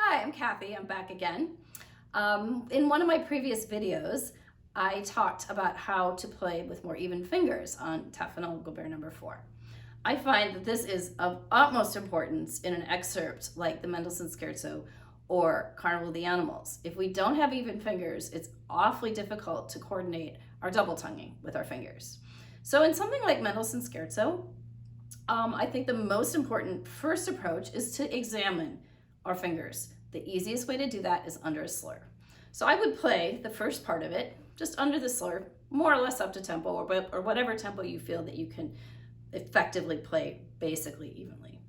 Hi, I'm Kathy. I'm back again. In one of my previous videos, I talked about how to play with more even fingers on Tafanel Gobert number 4. I find that this is of utmost importance in an excerpt like the Mendelssohn Scherzo or Carnival of the Animals. If we don't have even fingers, it's awfully difficult to coordinate our double tonguing with our fingers. So in something like Mendelssohn Scherzo, I think the most important first approach is to examine our fingers. The easiest way to do that is under a slur. So I would play the first part of it just under the slur, more or less up to tempo, or whatever tempo you feel that you can effectively play basically evenly.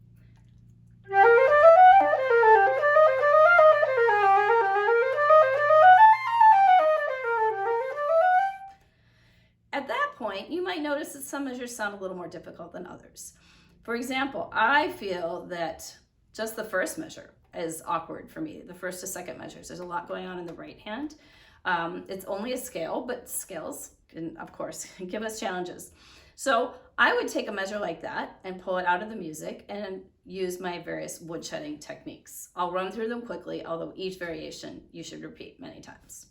At that point, you might notice that some measures sound a little more difficult than others. For example, I feel that just the first measure is awkward for me, the first to second measures. There's a lot going on in the right hand. It's only a scale, but scales can, of course, give us challenges. So I would take a measure like that and pull it out of the music and use my various woodshedding techniques. I'll run through them quickly, although each variation you should repeat many times.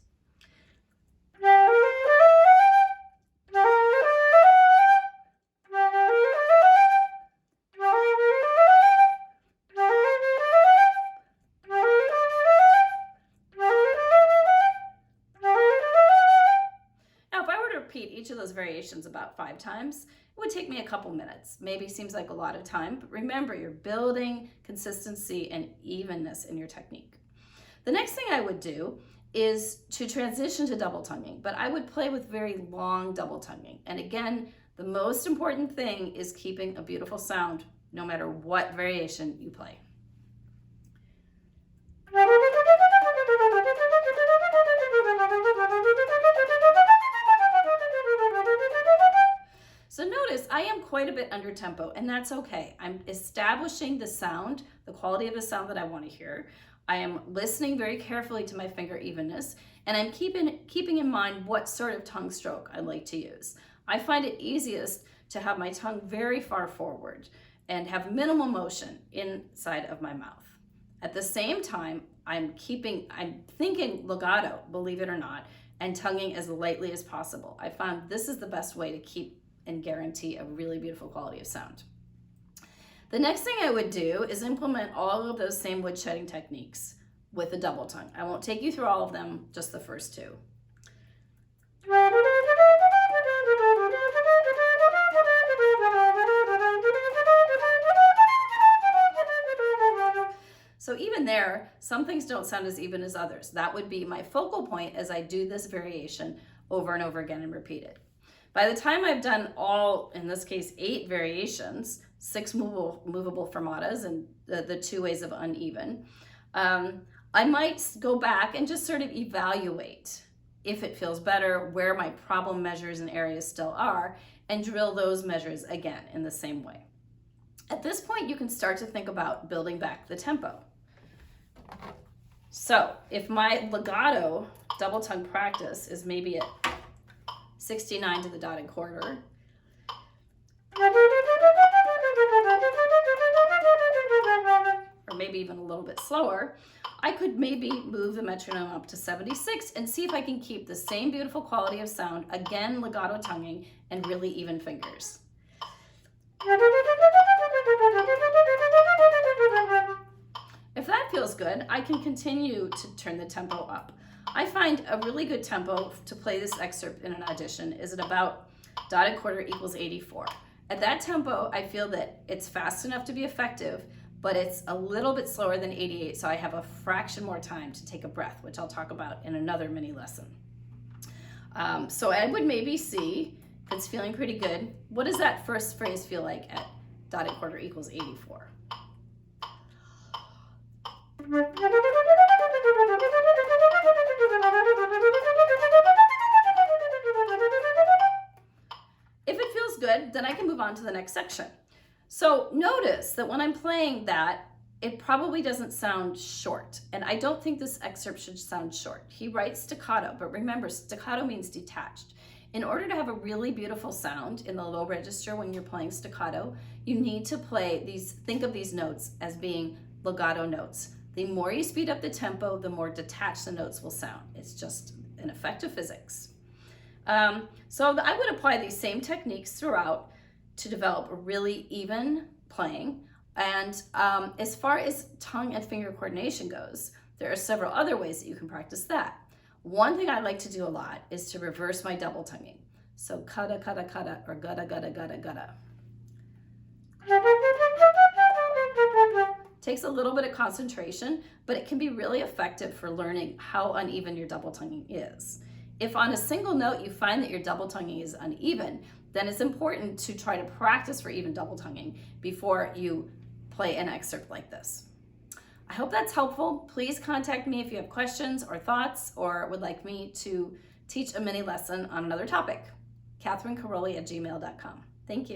Each of those variations about 5 times, it would take me a couple minutes. Maybe seems like a lot of time, but remember, you're building consistency and evenness in your technique. The next thing I would do is to transition to double tonguing, but I would play with very long double tonguing. And again, the most important thing is keeping a beautiful sound no matter what variation you play. So notice I am quite a bit under tempo, and that's okay. I'm establishing the sound, the quality of the sound that I want to hear. I am listening very carefully to my finger evenness, and I'm keeping in mind what sort of tongue stroke I like to use. I find it easiest to have my tongue very far forward and have minimal motion inside of my mouth. At the same time, I'm thinking legato, believe it or not, and tonguing as lightly as possible. I found this is the best way to keep and guarantee a really beautiful quality of sound. The next thing I would do is implement all of those same woodshedding techniques with a double tongue. I won't take you through all of them, just the first 2. So even there, some things don't sound as even as others. That would be my focal point as I do this variation over and over again and repeat it. By the time I've done all, in this case, 8 variations, 6 movable fermatas and the 2 ways of uneven, I might go back and just sort of evaluate if it feels better, where my problem measures and areas still are, and drill those measures again in the same way. At this point, you can start to think about building back the tempo. So if my legato double tongue practice is maybe at 69 to the dotted quarter, or maybe even a little bit slower, I could maybe move the metronome up to 76 and see if I can keep the same beautiful quality of sound, again legato tonguing and really even fingers. If that feels good, I can continue to turn the tempo up. I find a really good tempo to play this excerpt in an audition is at about dotted quarter equals 84. At that tempo, I feel that it's fast enough to be effective, but it's a little bit slower than 88, so I have a fraction more time to take a breath, which I'll talk about in another mini lesson. So I would maybe see if it's feeling pretty good. What does that first phrase feel like at dotted quarter equals 84? If it feels good, then I can move on to the next section. So notice that when I'm playing that, it probably doesn't sound short. And I don't think this excerpt should sound short. He writes staccato, but remember, staccato means detached. In order to have a really beautiful sound in the low register when you're playing staccato, you need to play these, think of these notes as being legato notes. The more you speed up the tempo, the more detached the notes will sound. It's just an effect of physics. So I would apply these same techniques throughout to develop a really even playing. And as far as tongue and finger coordination goes, there are several other ways that you can practice that. One thing I like to do a lot is to reverse my double tonguing. So kata, kata, kata, or gutta, gutta, gutta, gutta. Takes a little bit of concentration, but it can be really effective for learning how uneven your double tonguing is. If on a single note you find that your double tonguing is uneven, then it's important to try to practice for even double tonguing before you play an excerpt like this. I hope that's helpful. Please contact me if you have questions or thoughts or would like me to teach a mini lesson on another topic. CatherineCaroli@gmail.com. Thank you.